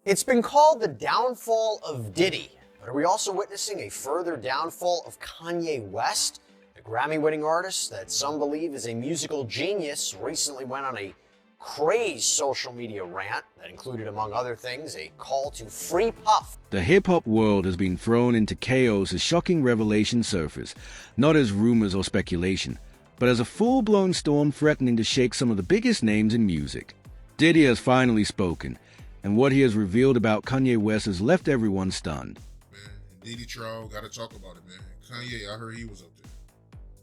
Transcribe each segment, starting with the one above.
It's been called the downfall of Diddy, but are we also witnessing a further downfall of Kanye West? The Grammy-winning artist that some believe is a musical genius recently went on a crazed social media rant that included, among other things, a call to free Puff. The hip-hop world has been thrown into chaos as shocking revelations surface, not as rumors or speculation, but as a full-blown storm threatening to shake some of the biggest names in music. Diddy has finally spoken, and what he has revealed about Kanye West has left everyone stunned. Man, Diddy trial, gotta talk about it, man. Kanye, I heard he was up there.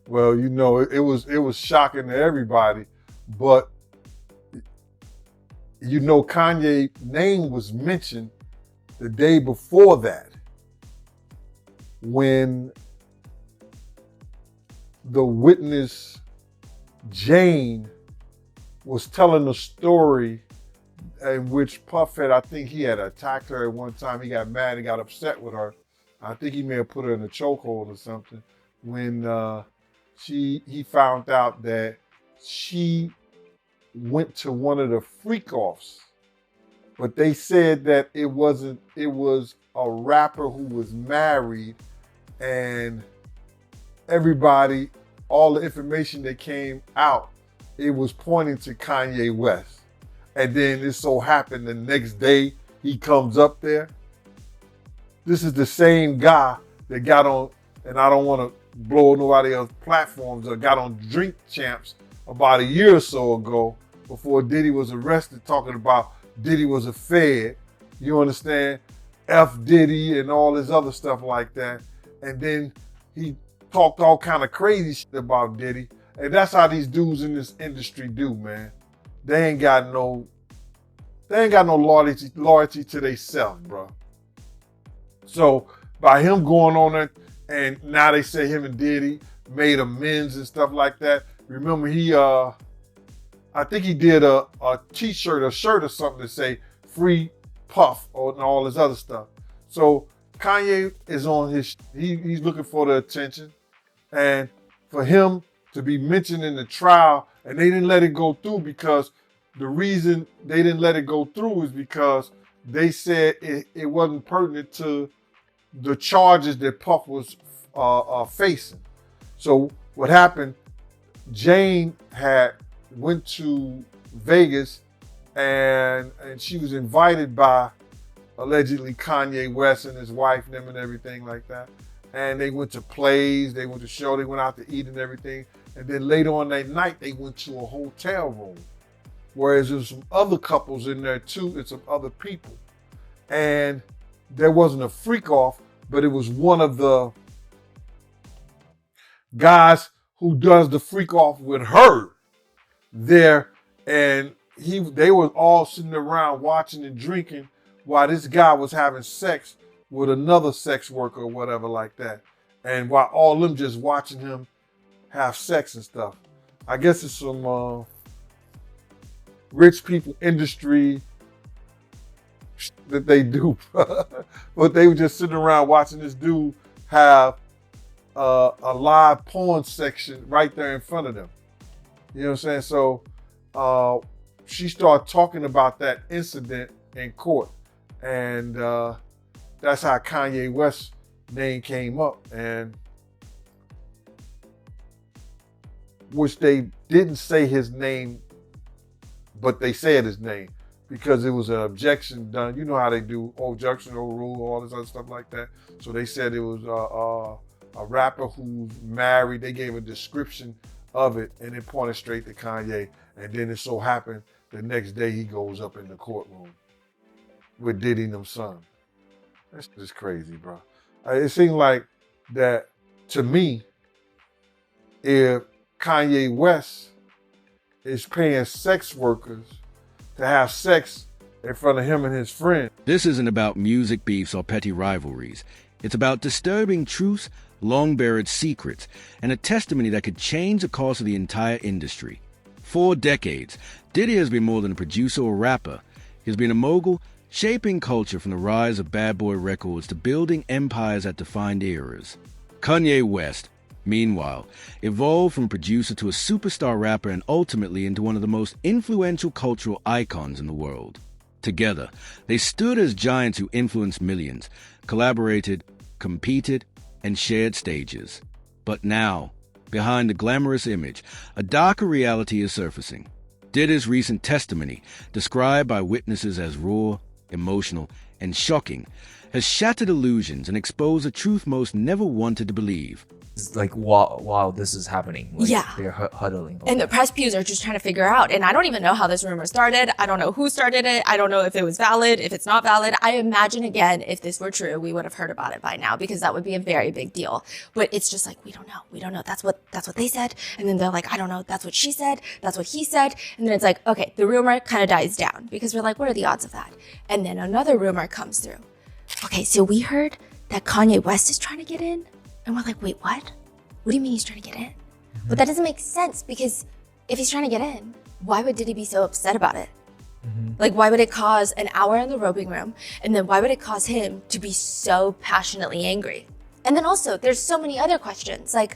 Well, you know, it was shocking to everybody, but you know, Kanye's name was mentioned the day before that when the witness, Jane, was telling a story in which Puff had, I think he had attacked her at one time. He got mad and got upset with her. I think he may have put her in a chokehold or something when he found out that she went to one of the freak-offs. But they said that it was a rapper who was married, and everybody, all the information that came out, it was pointing to Kanye West. And then it so happened the next day he comes up there. This is the same guy that got on, and I don't want to blow nobody else's platforms, or got on Drink Champs about a year or so ago before Diddy was arrested, talking about Diddy was a fed. You understand? F Diddy and all this other stuff like that. And then he talked all kind of crazy shit about Diddy. And that's how these dudes in this industry do, man. They ain't got no loyalty to themselves, bro. So by him going on there, and now they say him and Diddy made amends and stuff like that. Remember I think he did a t-shirt, a shirt or something to say free Puff and all this other stuff. So Kanye is on he's looking for the attention, and for him to be mentioned in the trial, and they didn't let it go through because the reason they didn't let it go through is because they said it wasn't pertinent to the charges that Puff was facing. So what happened, Jane went to Vegas and she was invited by allegedly Kanye West and his wife and them and everything like that. And they went to plays, they went to show, they went out to eat and everything. And then later on that night, they went to a hotel room. Whereas there's some other couples in there too, and some other people. And there wasn't a freak off, but it was one of the guys who does the freak off with her there. And they were all sitting around watching and drinking while this guy was having sex with another sex worker or whatever like that. And while all them just watching him have sex and stuff. I guess it's some rich people industry that they do. But they were just sitting around watching this dude have a live porn section right there in front of them. You know what I'm saying? So she started talking about that incident in court. And that's how Kanye West's name came up. And which they didn't say his name, but they said his name because it was an objection done. You know how they do objection, rule, all this other stuff like that. So they said it was a rapper who's married. They gave a description of it, and it pointed straight to Kanye. And then it so happened the next day he goes up in the courtroom with Diddy and them son. That's just crazy, bro. It seemed like that to me, if Kanye West is paying sex workers to have sex in front of him and his friend. This isn't about music beefs or petty rivalries. It's about disturbing truths, long-buried secrets, and a testimony that could change the course of the entire industry. For decades, Diddy has been more than a producer or rapper. He has been a mogul, shaping culture from the rise of Bad Boy Records to building empires that defined eras. Kanye West, meanwhile, evolved from producer to a superstar rapper and ultimately into one of the most influential cultural icons in the world. Together, they stood as giants who influenced millions, collaborated, competed, and shared stages. But now, behind the glamorous image, a darker reality is surfacing. Diddy's recent testimony, described by witnesses as raw, emotional, and shocking, has shattered illusions and exposed a truth most never wanted to believe. It's like while this is happening, like, Yeah. they're huddling. And the press pews are just trying to figure out. And I don't even know how this rumor started. I don't know who started it. I don't know if it was valid, if it's not valid. I imagine, again, if this were true, we would have heard about it by now because that would be a very big deal. But it's just like, we don't know. We don't know. That's what they said. And then they're like, I don't know. That's what she said. That's what he said. And then it's like, okay, the rumor kind of dies down because we're like, what are the odds of that? And then another rumor comes through. Okay, so we heard that Kanye West is trying to get in. And we're like, wait, what? What do you mean he's trying to get in? But that doesn't make sense because if he's trying to get in, why would Diddy be so upset about it? Like, why would it cause an hour in the roping room? And then why would it cause him to be so passionately angry? And then also, there's so many other questions. Like,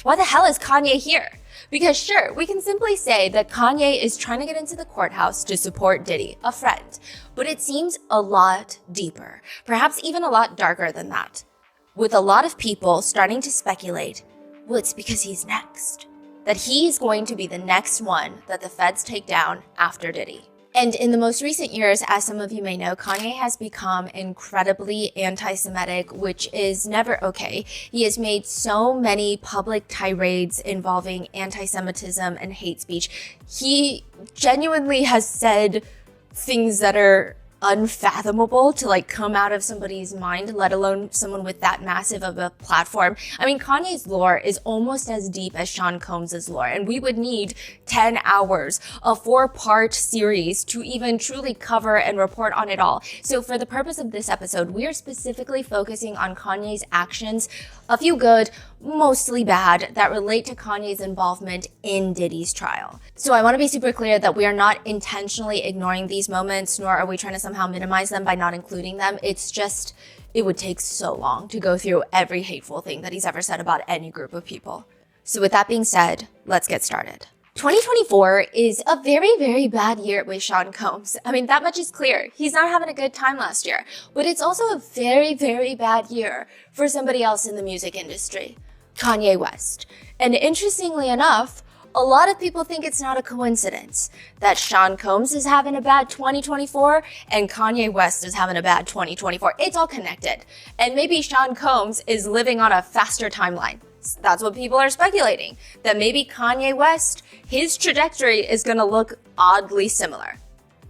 why the hell is Kanye here? Because sure, we can simply say that Kanye is trying to get into the courthouse to support Diddy, a friend. But it seems a lot deeper, perhaps even a lot darker than that. With a lot of people starting to speculate, well, it's because he's next. That he's going to be the next one that the feds take down after Diddy. And in the most recent years, as some of you may know, Kanye has become incredibly anti-Semitic, which is never okay. He has made so many public tirades involving anti-Semitism and hate speech. He genuinely has said things that are unfathomable to like come out of somebody's mind, let alone someone with that massive of a platform. I mean, Kanye's lore is almost as deep as Sean Combs's lore, and we would need 10 hours, a 4-part series to even truly cover and report on it all. So for the purpose of this episode, we are specifically focusing on Kanye's actions, a few good, mostly bad, that relate to Kanye's involvement in Diddy's trial. So I want to be super clear that we are not intentionally ignoring these moments, nor are we trying to somehow minimize them by not including them. It's just, it would take so long to go through every hateful thing that he's ever said about any group of people. So with that being said, let's get started. 2024 is a very, very bad year with Sean Combs. I mean, that much is clear. He's not having a good time last year, but it's also a very, very bad year for somebody else in the music industry, Kanye West. And interestingly enough, a lot of people think it's not a coincidence that Sean Combs is having a bad 2024 and Kanye West is having a bad 2024. It's all connected. And maybe Sean Combs is living on a faster timeline. That's what people are speculating, that maybe Kanye West, his trajectory is going to look oddly similar.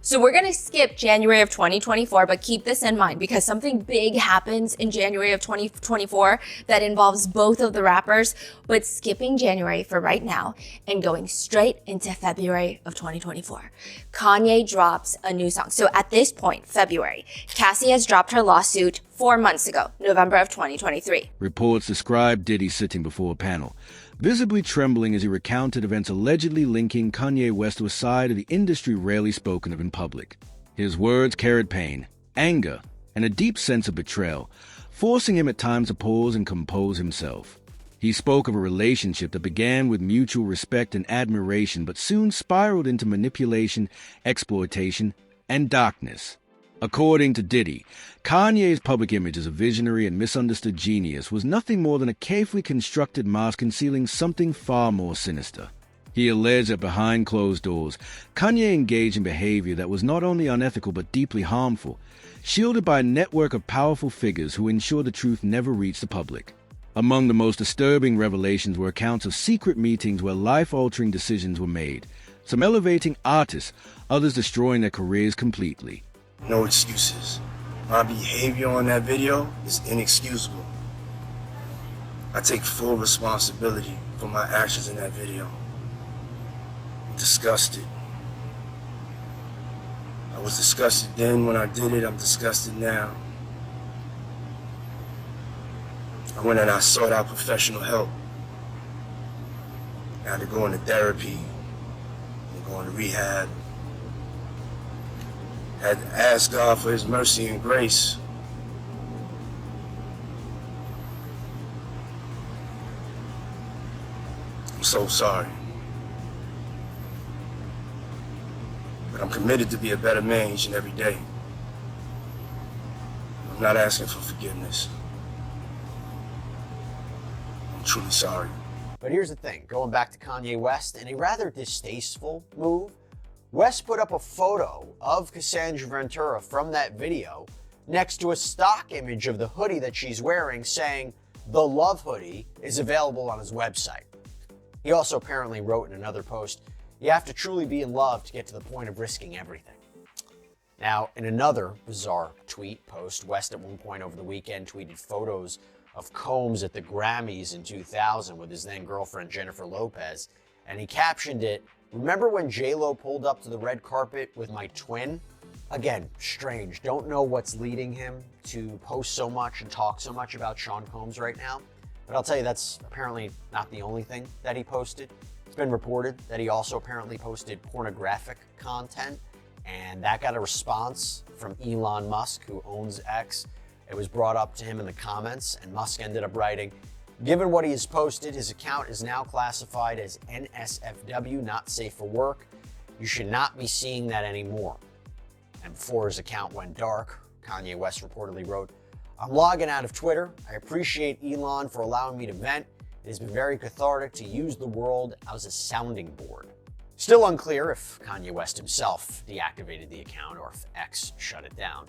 So we're going to skip January of 2024, but keep this in mind because something big happens in January of 2024 that involves both of the rappers, but skipping January for right now and going straight into February of 2024. Kanye drops a new song. So at this point, February, Cassie has dropped her lawsuit 4 months ago, November of 2023. Reports described Diddy sitting before a panel, visibly trembling as he recounted events allegedly linking Kanye West to a side of the industry rarely spoken of in public. His words carried pain, anger, and a deep sense of betrayal, forcing him at times to pause and compose himself. He spoke of a relationship that began with mutual respect and admiration but soon spiraled into manipulation, exploitation, and darkness. According to Diddy, Kanye's public image as a visionary and misunderstood genius was nothing more than a carefully constructed mask concealing something far more sinister. He alleged that behind closed doors, Kanye engaged in behavior that was not only unethical but deeply harmful, shielded by a network of powerful figures who ensured the truth never reached the public. Among the most disturbing revelations were accounts of secret meetings where life-altering decisions were made, some elevating artists, others destroying their careers completely. No excuses. My behavior on that video is inexcusable. I take full responsibility for my actions in that video. I'm disgusted. I was disgusted then when I did it, I'm disgusted now. I went and I sought out professional help. I had to go into therapy, and go into rehab. I had to ask God for His mercy and grace. I'm so sorry. But I'm committed to be a better man each and every day. I'm not asking for forgiveness. I'm truly sorry. But here's the thing, going back to Kanye West, in a rather distasteful move, West put up a photo of Cassandra Ventura from that video next to a stock image of the hoodie that she's wearing, saying the Love hoodie is available on his website. He also apparently wrote in another post, "You have to truly be in love to get to the point of risking everything." Now, in another bizarre tweet post, West at one point over the weekend tweeted photos of Combs at the Grammys in 2000 with his then girlfriend Jennifer Lopez, and he captioned it, "Remember when J-Lo pulled up to the red carpet with my twin?" Again, strange. Don't know what's leading him to post so much and talk so much about Sean Combs right now. But I'll tell you, that's apparently not the only thing that he posted. It's been reported that he also apparently posted pornographic content, and that got a response from Elon Musk, who owns X. It was brought up to him in the comments, and Musk ended up writing, "Given what he has posted, his account is now classified as NSFW, not safe for work. You should not be seeing that anymore." And before his account went dark, Kanye West reportedly wrote, "I'm logging out of Twitter. I appreciate Elon for allowing me to vent. It has been very cathartic to use the world as a sounding board." Still unclear if Kanye West himself deactivated the account or if X shut it down.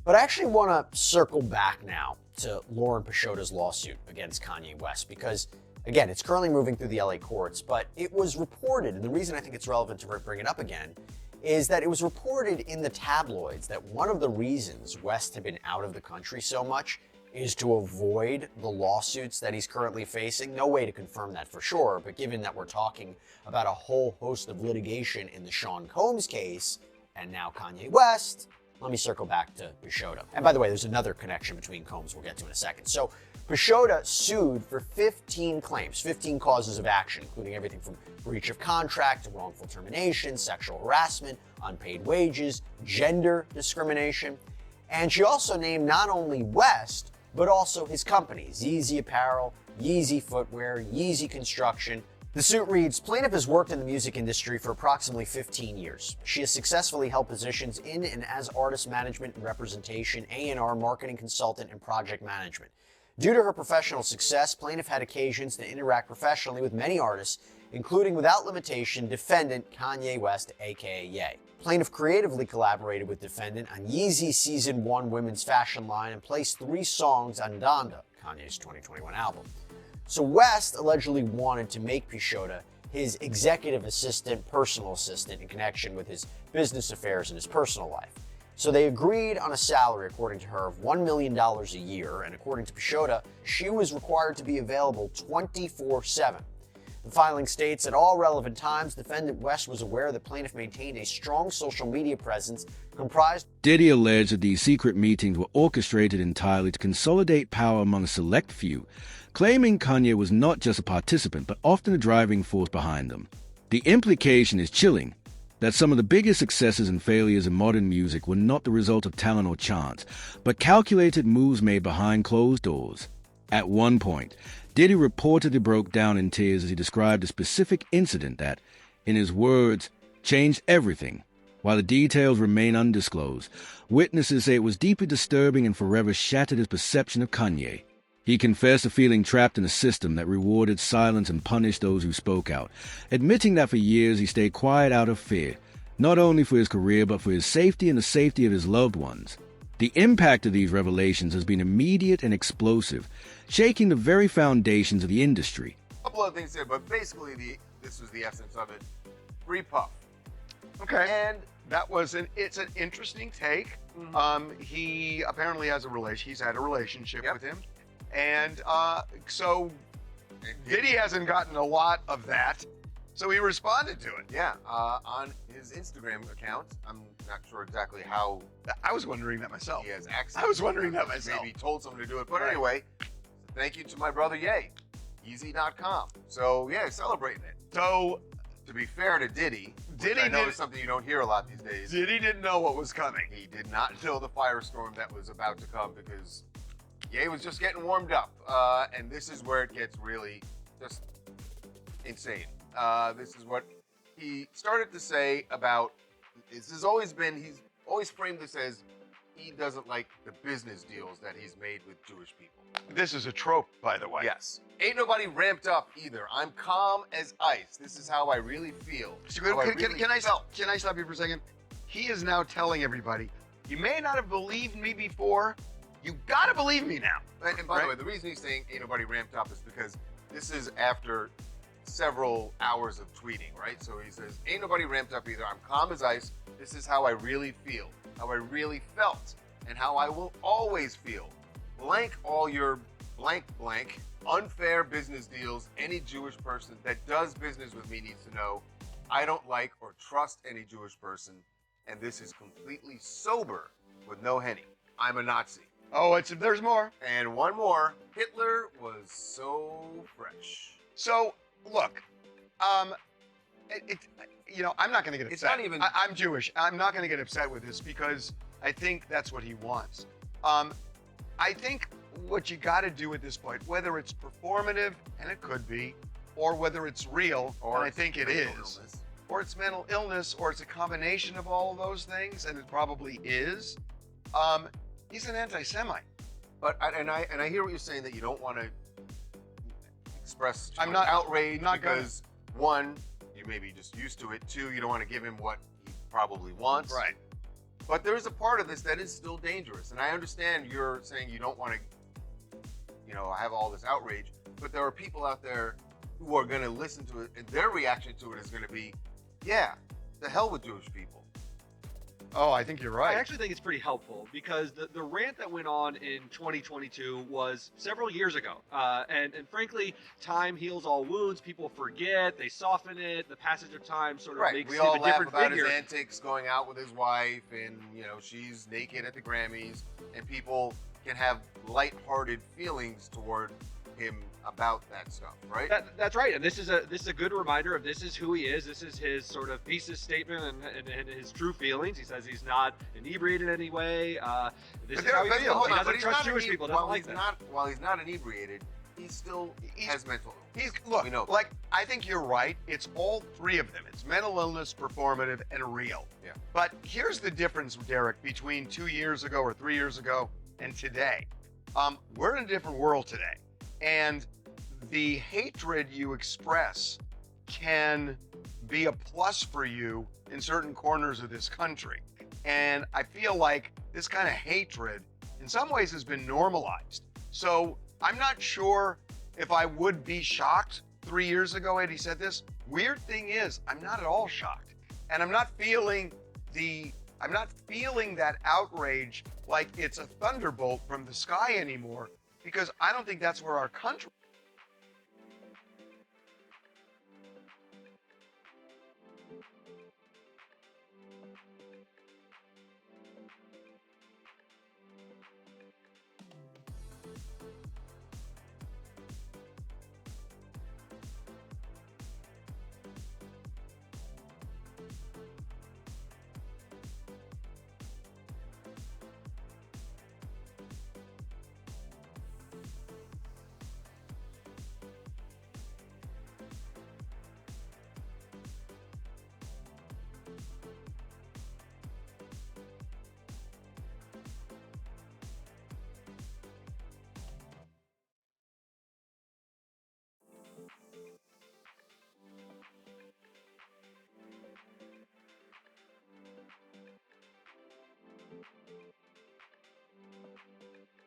But I actually want to circle back now to Lauren Peixota's lawsuit against Kanye West because, again, it's currently moving through the LA courts, but it was reported, and the reason I think it's relevant to bring it up again, is that it was reported in the tabloids that one of the reasons West had been out of the country so much is to avoid the lawsuits that he's currently facing. No way to confirm that for sure, but given that we're talking about a whole host of litigation in the Sean Combs case and now Kanye West, let me circle back to Peixota. And by the way, there's another connection between Combs we'll get to in a second. So Peixota sued for 15 claims, 15 causes of action, including everything from breach of contract to wrongful termination, sexual harassment, unpaid wages, gender discrimination. And she also named not only West, but also his companies, Yeezy Apparel, Yeezy Footwear, Yeezy Construction. The suit reads, plaintiff has worked in the music industry for approximately 15 years. She has successfully held positions in and as artist management and representation, A&R, marketing consultant, and project management. Due to her professional success, plaintiff had occasions to interact professionally with many artists, including without limitation defendant Kanye West, aka Ye. Plaintiff creatively collaborated with defendant on Yeezy Season 1 women's fashion line and placed 3 songs on Donda, Kanye's 2021 album. So West allegedly wanted to make Peixota his executive assistant, personal assistant in connection with his business affairs and his personal life. So they agreed on a salary, according to her, of $1 million a year, and according to Peixota, she was required to be available 24/7. The filing states at all relevant times, defendant West was aware the plaintiff maintained a strong social media presence comprised. Diddy alleged that these secret meetings were orchestrated entirely to consolidate power among a select few, claiming Kanye was not just a participant, but often a driving force behind them. The implication is chilling, that some of the biggest successes and failures in modern music were not the result of talent or chance, but calculated moves made behind closed doors. At one point, Diddy reportedly broke down in tears as he described a specific incident that, in his words, changed everything. While the details remain undisclosed, witnesses say it was deeply disturbing and forever shattered his perception of Kanye. He confessed to feeling trapped in a system that rewarded silence and punished those who spoke out, admitting that for years he stayed quiet out of fear, not only for his career but for his safety and the safety of his loved ones. The impact of these revelations has been immediate and explosive, shaking the very foundations of the industry. A couple of things there, but basically this was the essence of it. Free Puff. Okay. And it's an interesting take. He apparently has he's had a relationship with him. And so Diddy hasn't gotten a lot of that. So he responded to it. Yeah, on his Instagram account, I'm not sure exactly how I was wondering that myself. he has access. I was wondering that myself. Maybe he told someone to do it. But Right. anyway, thank you to my brother Ye, Yeezy.com. So yeah, celebrating it. So To be fair to Diddy, Diddy I know did- is something you don't hear a lot these days. Diddy didn't know what was coming. He did not know the firestorm that was about to come because Ye was just getting warmed up. And this is where it gets really just insane. This is what he started to say about this has always been, he's always framed this as he doesn't like the business deals that he's made with Jewish people. This is a trope, by the way. Yes. Ain't nobody ramped up either. I'm calm as ice. This is how I really feel. So How can I stop you for a second? He is now telling everybody, you may not have believed me before, you gotta believe me now. And by the way, the reason he's saying ain't nobody ramped up is because this is after several hours of tweeting, right? So he says, ain't nobody ramped up either. I'm calm as ice. This is how I really feel, how I really felt, and how I will always feel. Blank all your blank blank unfair business deals. Any Jewish person that does business with me needs to know I don't like or trust any Jewish person, and this is completely sober with no Henny. I'm a Nazi. Oh, there's more. And one more. Hitler was so fresh. So, look, I'm not going to get upset. It's not even. I'm Jewish. I'm not going to get upset with this because I think that's what he wants. I think what you got to do at this point, whether it's performative, and it could be, or whether it's real, and I think it is, or it's mental illness, or it's a combination of all of those things, and it probably is. He's an anti-Semite. But I hear what you're saying, that you don't want to express I'm not outrage not because one, you may be just used to it. Two, you don't want to give him what he probably wants. Right. But there is a part of this that is still dangerous, and I understand you're saying you don't want to, have all this outrage. But there are people out there who are going to listen to it, and their reaction to it is going to be, yeah, the hell with Jewish people. Oh, I think you're right. I actually think it's pretty helpful because the rant that went on in 2022 was several years ago. And frankly, time heals all wounds. People forget, they soften it. The passage of time sort of makes We him all a laugh different about figure. his antics going out with his wife, and she's naked at the Grammys, and people can have lighthearted feelings toward him about that stuff, right? That's right, and this is a good reminder of this is who he is. This is his sort of thesis statement and his true feelings. He says he's not inebriated in any way. This is how he feels. He doesn't trust Jewish people. Doesn't like them. While he's not inebriated, he still has mental illness. Look, I think you're right. It's all three of them. It's mental illness, performative, and real. Yeah. But here's the difference, Derek, between 2 years ago or 3 years ago and today. We're in a different world today. And the hatred you express can be a plus for you in certain corners of this country. And I feel like this kind of hatred in some ways has been normalized. So I'm not sure if I would be shocked 3 years ago had he said this. Weird thing is, I'm not at all shocked. And I'm not feeling that outrage like it's a thunderbolt from the sky anymore, because I don't think that's where our country.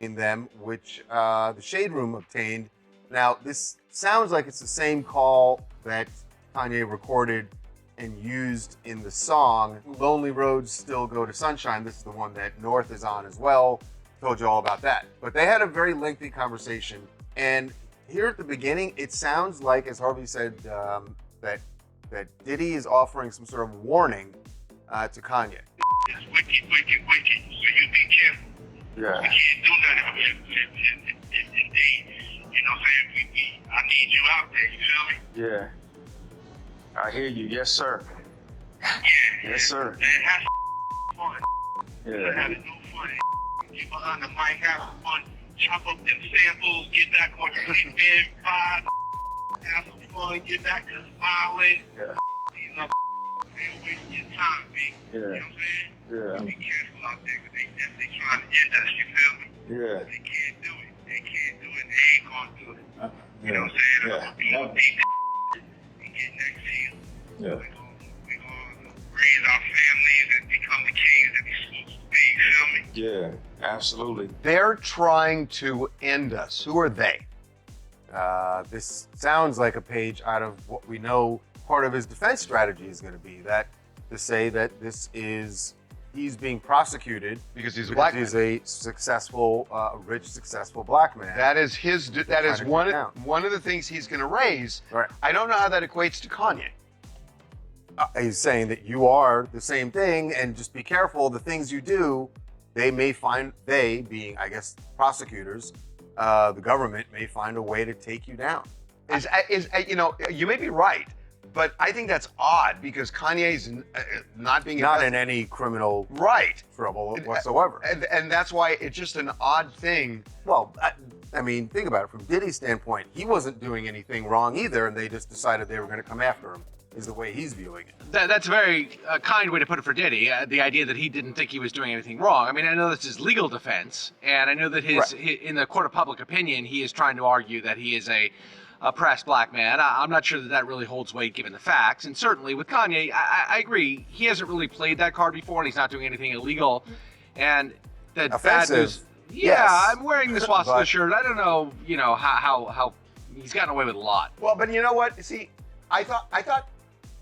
In them, which the Shade Room obtained. Now, this sounds like it's the same call that Kanye recorded and used in the song Lonely Roads Still Go to Sunshine. This is the one that North is on as well. Told you all about that. But they had a very lengthy conversation. And here at the beginning, it sounds like, as Harvey said, that Diddy is offering some sort of warning to Kanye. It's wicked, wicked, wicked. So you be careful. Yeah. We can't do nothing with indeed. You know what I'm saying? I need you out there, you feel me? Yeah. I hear you. Yes, sir. Yeah. Yes, sir. And have fun. Yeah. Having no fun. Get behind the mic, have some fun. Chop up them samples, get back on your vibe, have some fun, get back to smiling. Yeah. You know, they're wasting your time, big. Yeah. You know what I'm saying? Yeah. Be careful out there, because they definitely trying to end us, you feel me? Yeah. They can't do it. They can't do it. They ain't gonna do it. You know what I'm saying? Yeah. We gonna beat and get next to you. Yeah. We gonna raise our families and become the kings that we supposed to be, you feel me? Yeah. Absolutely. They're trying to end us. Who are they? This sounds like a page out of what we know part of his defense strategy is going to be, that to say that he's being prosecuted Because he's a black he's man. a successful, rich, successful black man. That is to one get down. one of the things he's going to raise. Right. I don't know how that equates to Kanye. He's saying that you are the same thing, and just be careful. The things you do, they being, I guess, prosecutors, the government may find a way to take you down. You may be right, but I think that's odd because Kanye's not being Not in any criminal right trouble whatsoever. and that's why it's just an odd thing. Well, I mean, think about it from Diddy's standpoint. He wasn't doing anything wrong either, and they just decided they were going to come after him. Is the way he's viewing it. That's a very kind way to put it for Diddy. The idea that he didn't think he was doing anything wrong. I mean, I know that's his legal defense, and I know that in the court of public opinion, he is trying to argue that he is a oppressed black man. I'm not sure that really holds weight given the facts. And certainly with Kanye, I agree. He hasn't really played that card before, and he's not doing anything illegal. And that bad Offensive. news. Yeah, I'm wearing the swastika shirt. I don't know, how he's gotten away with a lot. Well, but you know what? See, I thought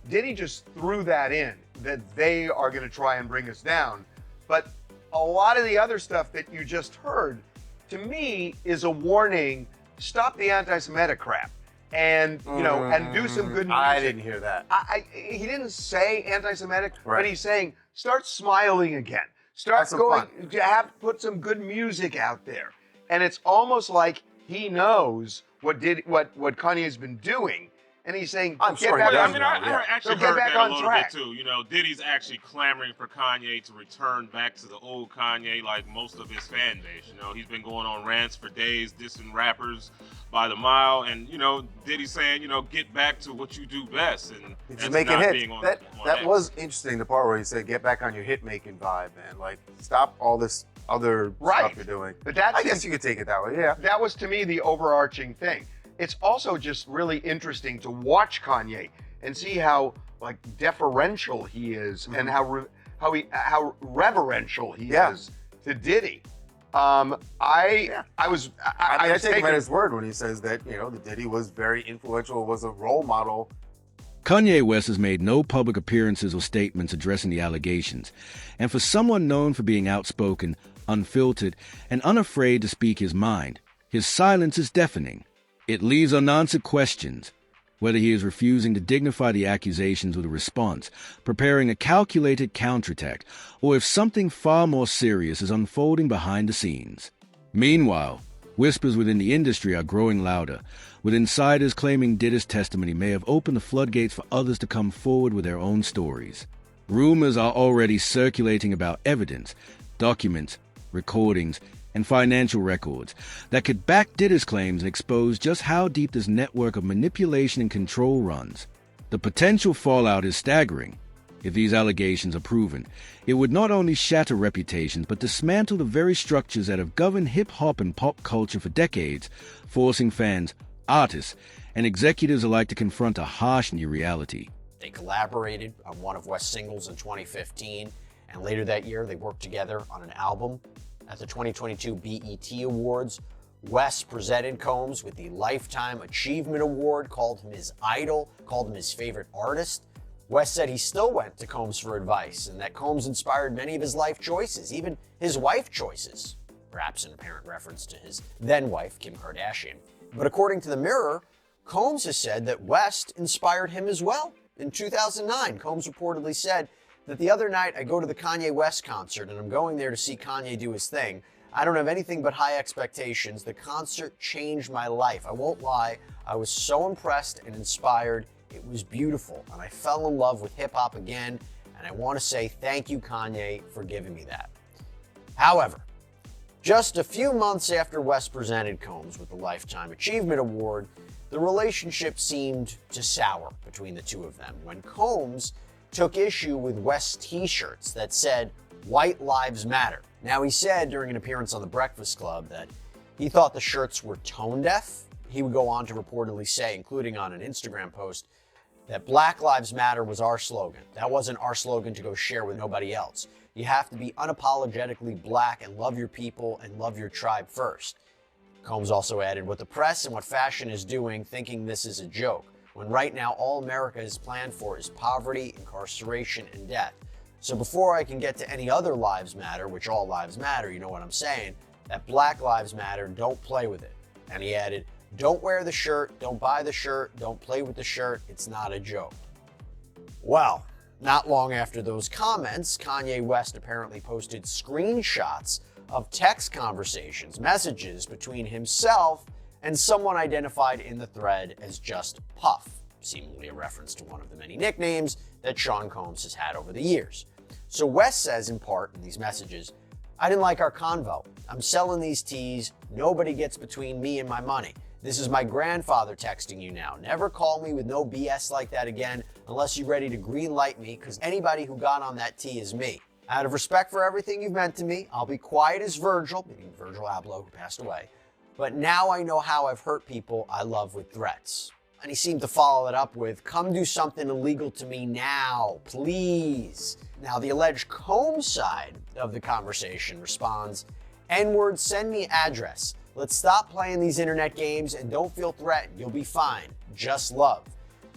Diddy just threw that in, that they are going to try and bring us down. But a lot of the other stuff that you just heard, to me, is a warning. Stop the anti-Semitic crap, and and do some good music. I didn't hear that. He didn't say anti-Semitic, Right. but he's saying start smiling again. Start Have some going. fun. Put some good music out there, and it's almost like he knows what Kanye's been doing. And he's saying, I'm get sure he back does on, know, I actually get heard back that on a little track. bit too. Diddy's actually clamoring for Kanye to return back to the old Kanye, like most of his fan base. He's been going on rants for days, dissing rappers by the mile, and Diddy's saying, get back to what you do best, and He's that's making not hits. being on That X. was interesting. The part where he said, "Get back on your hit making vibe, man. Like, stop all this other stuff you're doing." But that's I guess you could take it that way. Yeah. That was to me the overarching thing. It's also just really interesting to watch Kanye and see how deferential he is and how reverential he is to Diddy. I take him at his word when he says that the Diddy was very influential, was a role model. Kanye West has made no public appearances or statements addressing the allegations, and for someone known for being outspoken, unfiltered, and unafraid to speak his mind, his silence is deafening. It leaves unanswered questions, whether he is refusing to dignify the accusations with a response, preparing a calculated counterattack, or if something far more serious is unfolding behind the scenes. Meanwhile, whispers within the industry are growing louder, with insiders claiming Diddy's testimony may have opened the floodgates for others to come forward with their own stories. Rumors are already circulating about evidence, documents, recordings, and financial records that could back Diddy's claims and expose just how deep this network of manipulation and control runs. The potential fallout is staggering. If these allegations are proven, it would not only shatter reputations but dismantle the very structures that have governed hip-hop and pop culture for decades, forcing fans, artists, and executives alike to confront a harsh new reality. They collaborated on one of West's singles in 2015, and later that year they worked together on an album. At the 2022 BET Awards, West presented Combs with the Lifetime Achievement Award, called him his idol, called him his favorite artist. West said he still went to Combs for advice, and that Combs inspired many of his life choices, even his wife choices, perhaps in apparent reference to his then-wife, Kim Kardashian. But according to The Mirror, Combs has said that West inspired him as well. In 2009, Combs reportedly said that the other night I go to the Kanye West concert and I'm going there to see Kanye do his thing. I don't have anything but high expectations. The concert changed my life. I won't lie. I was so impressed and inspired. It was beautiful. And I fell in love with hip hop again. And I want to say thank you, Kanye, for giving me that. However, just a few months after West presented Combs with the Lifetime Achievement Award, the relationship seemed to sour between the two of them when Combs took issue with West's t-shirts that said, "White Lives Matter." Now, he said during an appearance on The Breakfast Club that he thought the shirts were tone deaf. He would go on to reportedly say, including on an Instagram post, that Black Lives Matter was our slogan. That wasn't our slogan to go share with nobody else. You have to be unapologetically black and love your people and love your tribe first. Combs also added, what the press and what fashion is doing, thinking this is a joke, when right now all America is planned for is poverty, incarceration, and death. So before I can get to any other lives matter, which all lives matter, you know what I'm saying, that Black Lives Matter, don't play with it. And he added, don't wear the shirt, don't buy the shirt, don't play with the shirt, it's not a joke. Well, not long after those comments, Kanye West apparently posted screenshots of text conversations, messages between himself and someone identified in the thread as just Puff, seemingly a reference to one of the many nicknames that Sean Combs has had over the years. So West says in part in these messages, I didn't like our convo. I'm selling these teas. Nobody gets between me and my money. This is my grandfather texting you now. Never call me with no BS like that again unless you're ready to green light me, because anybody who got on that tee is me. Out of respect for everything you've meant to me, I'll be quiet as Virgil, meaning Virgil Abloh, who passed away. But now I know how I've hurt people I love with threats. And he seemed to follow it up with, come do something illegal to me now, please. Now, the alleged Combs side of the conversation responds, N-word, send me address. Let's stop playing these internet games and don't feel threatened. You'll be fine. Just love.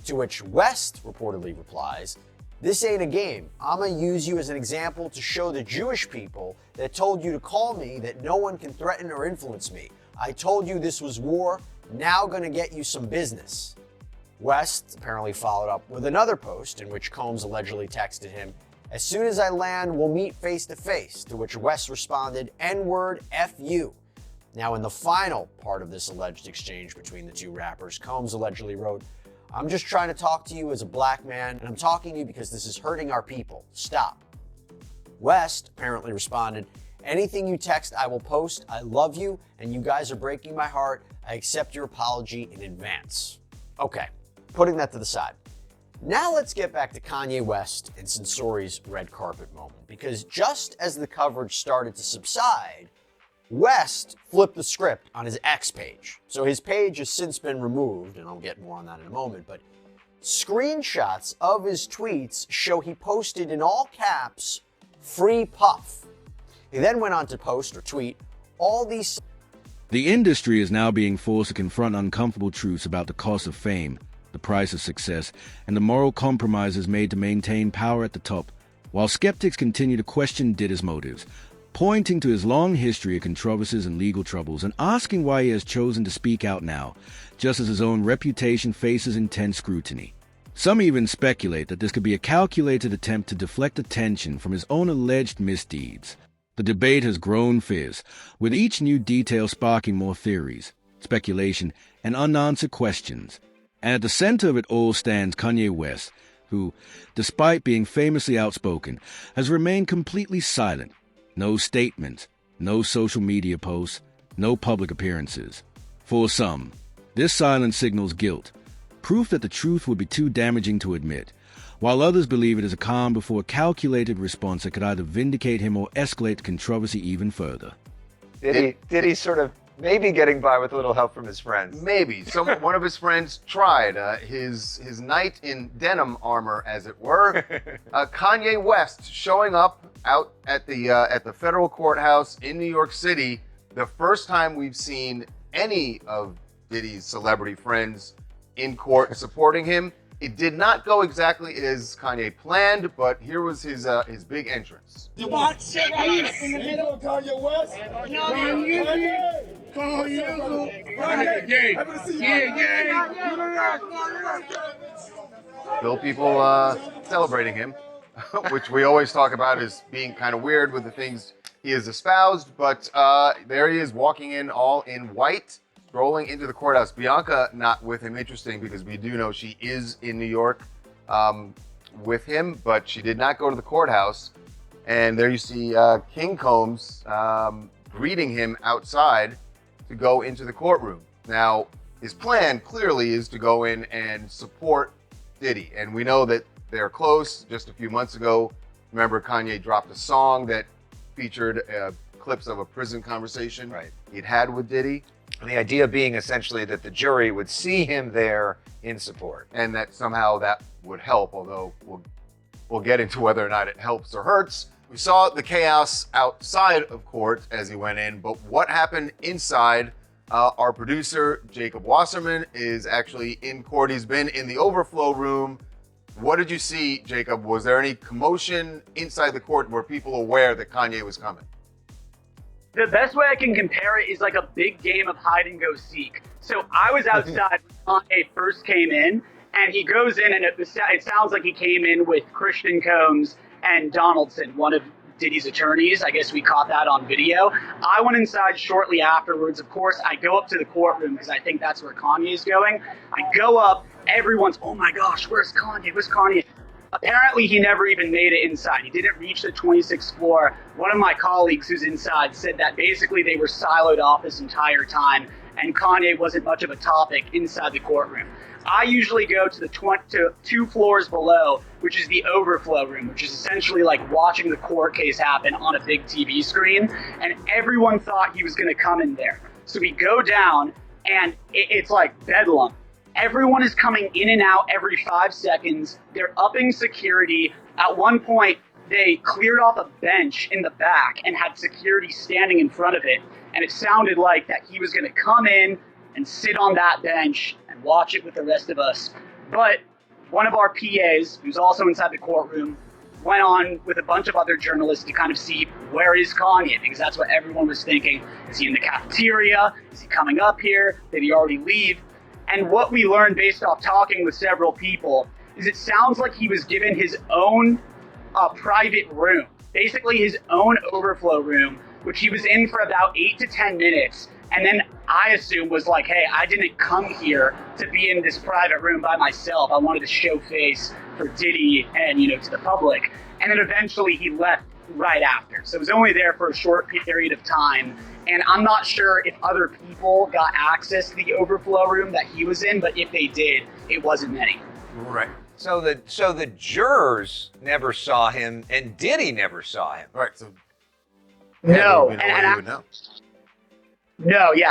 To which West reportedly replies, this ain't a game. I'ma use you as an example to show the Jewish people that told you to call me that no one can threaten or influence me. I told you this was war. Now gonna get you some business. West apparently followed up with another post in which Combs allegedly texted him, as soon as I land, we'll meet face to face, to which West responded, N-word, F you. Now, in the final part of this alleged exchange between the two rappers, Combs allegedly wrote, I'm just trying to talk to you as a black man, and I'm talking to you because this is hurting our people. Stop. West apparently responded, anything you text, I will post. I love you, and you guys are breaking my heart. I accept your apology in advance. Okay, putting that to the side. Now let's get back to Kanye West and Sensori's red carpet moment, because just as the coverage started to subside, West flipped the script on his X page. So his page has since been removed, and I'll get more on that in a moment, but screenshots of his tweets show he posted in all caps, free Puff. He then went on to post or tweet all these. The industry is now being forced to confront uncomfortable truths about the cost of fame, the price of success, and the moral compromises made to maintain power at the top, while skeptics continue to question Diddy's motives, pointing to his long history of controversies and legal troubles and asking why he has chosen to speak out now, just as his own reputation faces intense scrutiny. Some even speculate that this could be a calculated attempt to deflect attention from his own alleged misdeeds. The debate has grown fierce, with each new detail sparking more theories, speculation, and unanswered questions. And at the center of it all stands Kanye West, who, despite being famously outspoken, has remained completely silent. No statements, no social media posts, no public appearances. For some, this silence signals guilt, proof that the truth would be too damaging to admit, while others believe it is a calm before a calculated response that could either vindicate him or escalate controversy even further. Diddy sort of maybe getting by with a little help from his friends. Maybe. One of his friends tried. His knight in denim armor, as it were. Kanye West showing up out at the federal courthouse in New York City. The first time we've seen any of Diddy's celebrity friends in court supporting him. It did not go exactly as Kanye planned, but here was his big entrance. You want shit right in the middle of Kanye West? Still people celebrating him, which we always talk about as being kind of weird with the things he has espoused, but there he is walking in all in white, strolling into the courthouse. Bianca not with him, interesting, because we do know she is in New York with him, but she did not go to the courthouse. And there you see King Combs greeting him outside to go into the courtroom. Now, his plan clearly is to go in and support Diddy. And we know that they're close. Just a few months ago, remember Kanye dropped a song that featured clips of a prison conversation he'd had with Diddy. And the idea being essentially that the jury would see him there in support. And that somehow that would help, although we'll get into whether or not it helps or hurts. We saw the chaos outside of court as he went in, but what happened inside? Our producer, Jacob Wasserman, is actually in court. He's been in the overflow room. What did you see, Jacob? Was there any commotion inside the court? Were people aware that Kanye was coming? The best way I can compare it is like a big game of hide and go seek. So I was outside when Kanye first came in, and he goes in, and it sounds like he came in with Christian Combs and Donaldson, one of Diddy's attorneys. I guess we caught that on video. I went inside shortly afterwards. Of course, I go up to the courtroom because I think that's where Kanye is going. I go up, everyone's, oh my gosh, where's Kanye? Where's Kanye? Apparently, he never even made it inside. He didn't reach the 26th floor. One of my colleagues who's inside said that basically they were siloed off this entire time, and Kanye wasn't much of a topic inside the courtroom. I usually go to the 2 floors below, which is the overflow room, which is essentially like watching the court case happen on a big TV screen. And everyone thought he was going to come in there. So we go down, and it's like bedlam. Everyone is coming in and out every 5 seconds. They're upping security. At one point, they cleared off a bench in the back and had security standing in front of it. And it sounded like that he was going to come in and sit on that bench and watch it with the rest of us. But one of our PAs, who's also inside the courtroom, went on with a bunch of other journalists to kind of see where is Kanye, because that's what everyone was thinking. Is he in the cafeteria? Is he coming up here? Did he already leave? And what we learned based off talking with several people is it sounds like he was given his own private room, basically his own overflow room, which he was in for about 8 to 10 minutes. And then I assume was like, hey, I didn't come here to be in this private room by myself. I wanted to show face for Diddy and, to the public. And then eventually he left right after. So it was only there for a short period of time. And I'm not sure if other people got access to the overflow room that he was in, but if they did, it wasn't many. Right. So the jurors never saw him, and Diddy never saw him. Right. So no,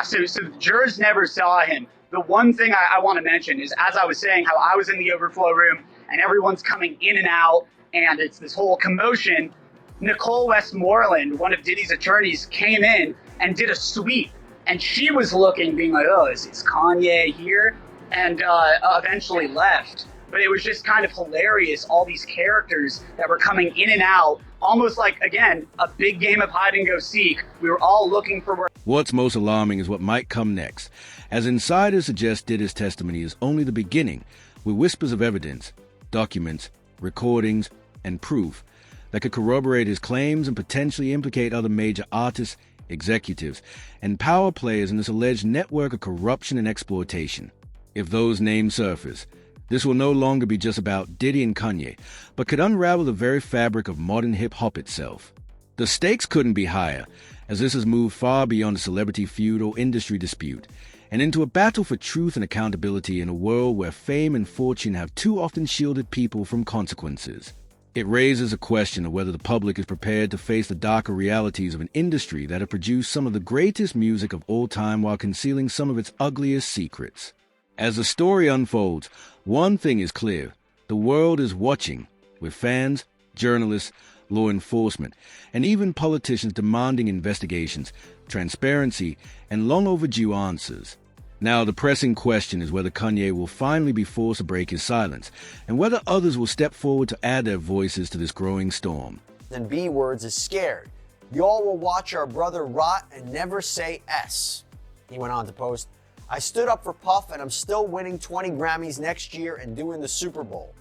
So the jurors never saw him. The one thing I want to mention is, as I was saying, how I was in the overflow room and everyone's coming in and out, and it's this whole commotion. Nicole Westmoreland, one of Diddy's attorneys, came in and did a sweep, and she was looking, being like, "Oh, is Kanye here?" And eventually left. But it was just kind of hilarious, all these characters that were coming in and out, almost like, again, a big game of hide and go seek. We were all looking for where. What's most alarming is what might come next, as insiders suggest Diddy's testimony is only the beginning, with whispers of evidence, documents, recordings, and proof that could corroborate his claims and potentially implicate other major artists, executives, and power players in this alleged network of corruption and exploitation. If those names surface, this will no longer be just about Diddy and Kanye, but could unravel the very fabric of modern hip-hop itself. The stakes couldn't be higher, as this has moved far beyond a celebrity feud or industry dispute, and into a battle for truth and accountability in a world where fame and fortune have too often shielded people from consequences. It raises a question of whether the public is prepared to face the darker realities of an industry that have produced some of the greatest music of all time while concealing some of its ugliest secrets. As the story unfolds, one thing is clear: the world is watching, with fans, journalists, law enforcement, and even politicians demanding investigations, transparency, and long overdue answers. Now, the pressing question is whether Kanye will finally be forced to break his silence, and whether others will step forward to add their voices to this growing storm. And B Words is scared. Y'all will watch our brother rot and never say S. He went on to post, I stood up for Puff and I'm still winning 20 Grammys next year and doing the Super Bowl.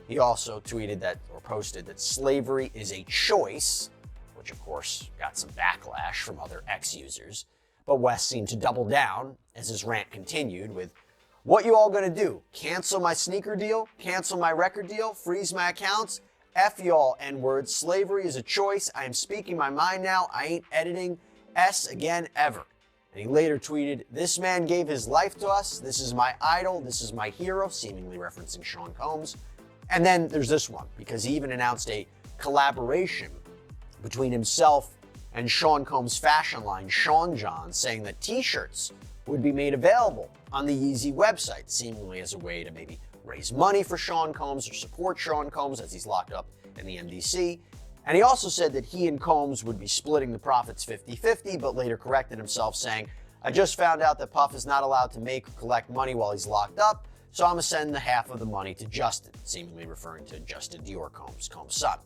He also tweeted that, or posted that slavery is a choice, which of course got some backlash from other ex-users. But West seemed to double down as his rant continued with, what you all gonna do? Cancel my sneaker deal? Cancel my record deal? Freeze my accounts? F y'all, N-words. Slavery is a choice. I am speaking my mind now. I ain't editing S again ever. And he later tweeted, this man gave his life to us. This is my idol. This is my hero, seemingly referencing Sean Combs. And then there's this one, because he even announced a collaboration between himself and Sean Combs' fashion line, Sean John, saying that t-shirts would be made available on the Yeezy website, seemingly as a way to maybe raise money for Sean Combs or support Sean Combs as he's locked up in the MDC. And he also said that he and Combs would be splitting the profits 50-50, but later corrected himself, saying, I just found out that Puff is not allowed to make or collect money while he's locked up, so I'm going to send the half of the money to Justin, seemingly referring to Justin Dior Combs, Combs' son.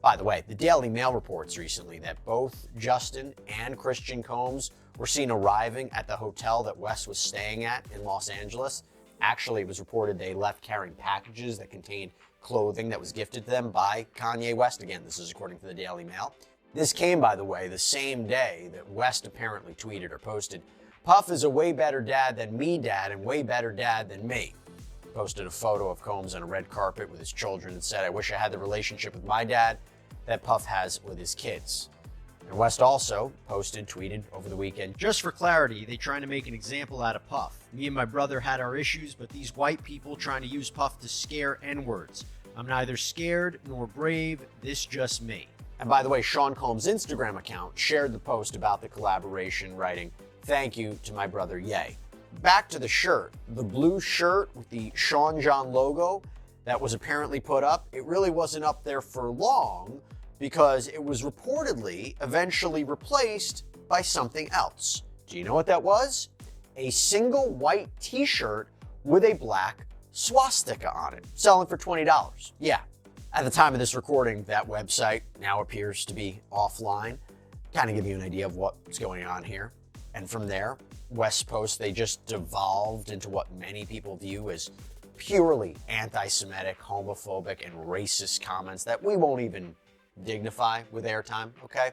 By the way, the Daily Mail reports recently that both Justin and Christian Combs were seen arriving at the hotel that West was staying at in Los Angeles. Actually, it was reported they left carrying packages that contained clothing that was gifted to them by Kanye West. Again, this is according to the Daily Mail. This came, by the way, the same day that West apparently tweeted or posted, Puff is a way better dad than me, dad, and way better dad than me. Posted a photo of Combs on a red carpet with his children and said, I wish I had the relationship with my dad that Puff has with his kids. And West also tweeted over the weekend, just for clarity, they trying to make an example out of Puff. Me and my brother had our issues, but these white people trying to use Puff to scare N-words. I'm neither scared nor brave, this just me. And by the way, Sean Combs' Instagram account shared the post about the collaboration, writing, thank you to my brother Ye. Back to the shirt. The blue shirt with the Sean John logo that was apparently put up, it really wasn't up there for long because it was reportedly eventually replaced by something else. Do you know what that was? A single white t-shirt with a black swastika on it, selling for $20. Yeah. At the time of this recording, that website now appears to be offline. Kind of give you an idea of what's going on here. And from there, West's posts, they just devolved into what many people view as purely anti-Semitic, homophobic, and racist comments that we won't even dignify with airtime, okay?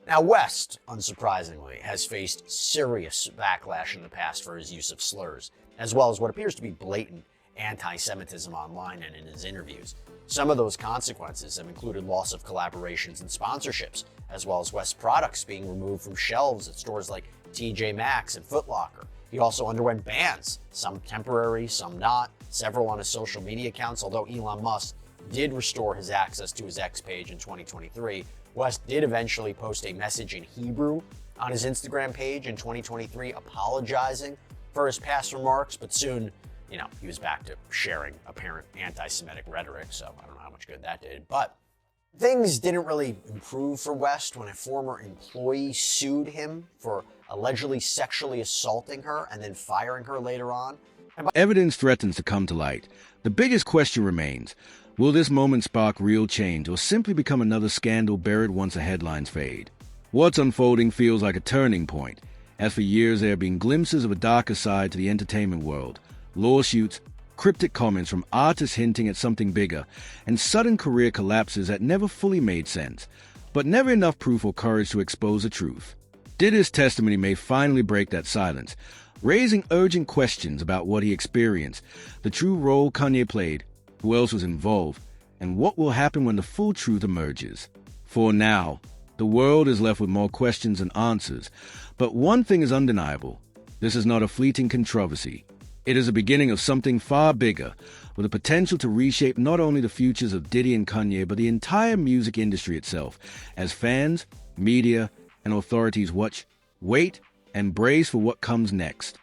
Now, West, unsurprisingly, has faced serious backlash in the past for his use of slurs, as well as what appears to be blatant anti-Semitism online and in his interviews. Some of those consequences have included loss of collaborations and sponsorships, as well as West's products being removed from shelves at stores like TJ Maxx and Foot Locker. He also underwent bans, some temporary, some not, several on his social media accounts, although Elon Musk did restore his access to his X page in 2023. West did eventually post a message in Hebrew on his Instagram page in 2023 apologizing for his past remarks, but soon, he was back to sharing apparent anti-Semitic rhetoric, so I don't know how much good that did. But things didn't really improve for West when a former employee sued him for allegedly sexually assaulting her and then firing her later on. Evidence threatens to come to light. The biggest question remains, will this moment spark real change or simply become another scandal buried once the headlines fade? What's unfolding feels like a turning point, as for years there have been glimpses of a darker side to the entertainment world. Lawsuits, cryptic comments from artists hinting at something bigger, and sudden career collapses that never fully made sense, but never enough proof or courage to expose the truth. Diddy's testimony may finally break that silence, raising urgent questions about what he experienced, the true role Kanye played, who else was involved, and what will happen when the full truth emerges. For now, the world is left with more questions than answers, but one thing is undeniable. This is not a fleeting controversy. It is the beginning of something far bigger, with the potential to reshape not only the futures of Diddy and Kanye, but the entire music industry itself, as fans, media, and authorities watch, wait, and brace for what comes next.